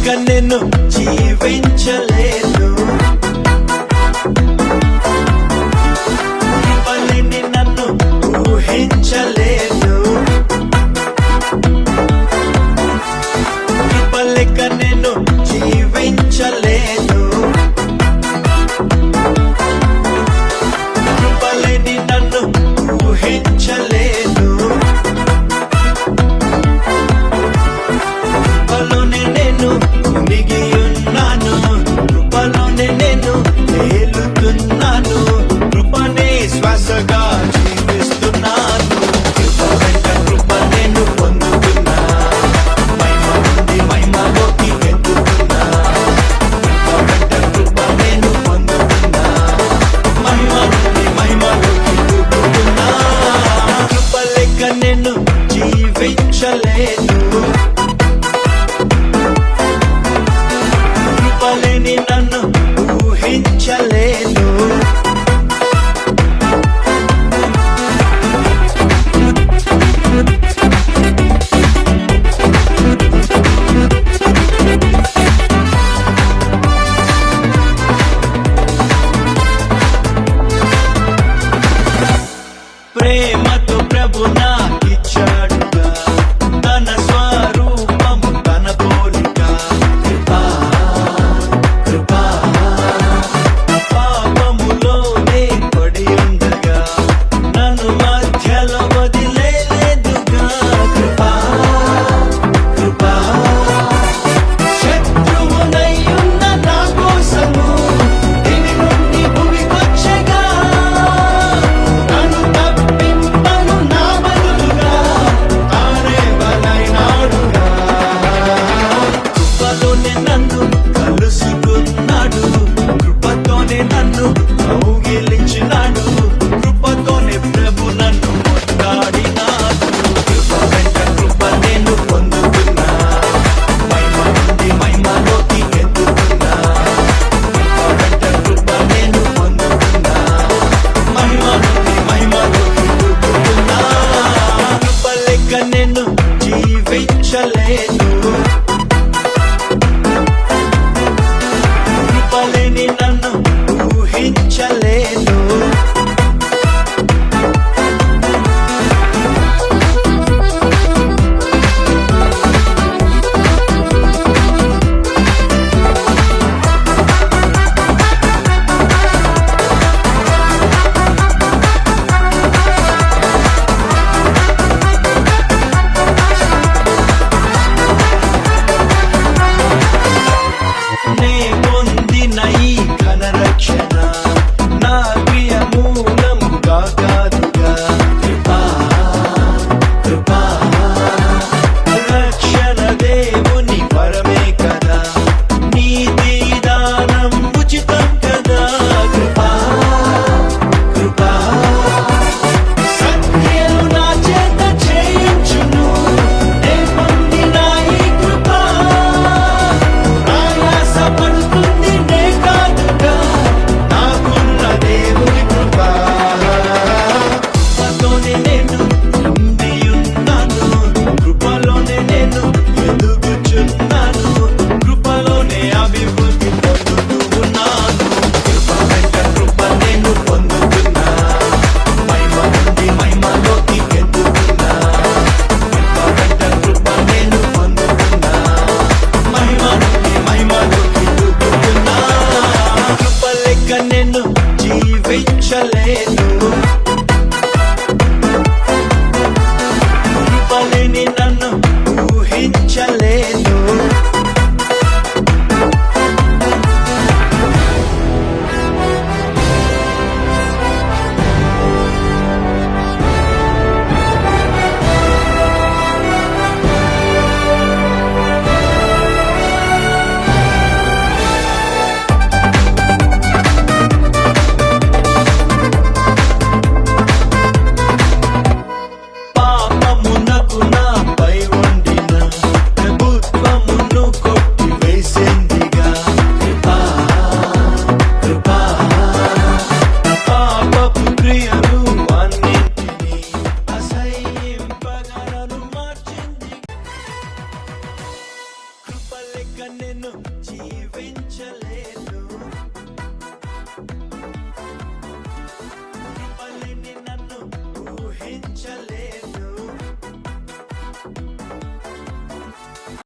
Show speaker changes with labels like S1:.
S1: లేక నేను జీవించలేను. కృపలేని నన్ను ఊహించలేను. కృప లేక నేను జీవించలేను. కృపలేని నన్ను ఊహించలేను. కృపలోనే నేను మునిగి ఉన్నాను. కృపలోనే నేను తేలుతున్నాను. కృపనే శ్వాసగా జీవిస్తున్నాను. కృప వెంట కృప నేను పొందుతున్నా. మహిమ నుండి మహిమలోకి ఎత్తుతున్నా. కృప వెంట కృప నేను పొందుతున్నా. మహిమ నుండి మహిమలోకి ఎత్తుతున్నా. కృప లేక నేను జీవించలేను. కృపలేని నన్ను ఊహించలేను. ప్రేమతో ప్రభు నాకిచ్చాడుగా తన స్వరూపము తన పోలిక. కృపా కృపా పాపములోనే పడి ఉండగా నన్ను మధ్యలో వదిలేదుగా. కృపా కృపా శత్రువునై ఉన్న నా కోసము దివి నుండి భూమికొచ్చగా నన్ను తప్పింపను నా బదులుగా తానే బలైనాడుగా. కృపలోనే నన్ను కలుసుకున్నాడు. కృపతోనే నన్ను కౌగిలించినాడు. కృపతోనే ప్రభు నన్ను ముద్దాడినాడు. కృప వెంట కృప నేను పొందుతున్నా. మహిమ నుండి మహిమలోకి ఎత్తుతున్నా. కృప వెంట కృప నేను పొందుతున్నా. మహిమ నుండి మహిమలోకి ఎత్తుతున్నా. కృప లేక నేను జీవించలేను. కృపలేని నన్ను ఊహించలేను. నే పొందిన ఈ ఘన రక్షణ నా ప్రియ మూలముగా కాదుగా. కృపా కృపా రక్షణ దేవుని వరమే కదా. నీతి దానం ఉచితం కదా. కృపా కృపా సత్యను నా చేత చేయించును. నే పొందిన ఈ కృపా ప్రయాసపడుతుంది నే కాదుగా. నాకున్న దేవుని కృప. కృపతోనే నేను ఉండి ఉన్నాను. కృపలోనే నేను ఎదుగుచున్నాను. కృపలోనే అభివృద్ధి పొందుతూ ఉన్నాను. కృప వెంట కృప నేను పొందుతున్నా. మహిమ నుండి మహిమలోకి ఎత్తుతున్నా. కృప వెంట కృప నేను పొందుతున్నా. మహిమ నుండి మహిమలోకి ఎత్తుతున్నా. కృప లేక నేను జీవించలేను. కృపలేని నన్ను ఊహించలేను. పాపమునకు నా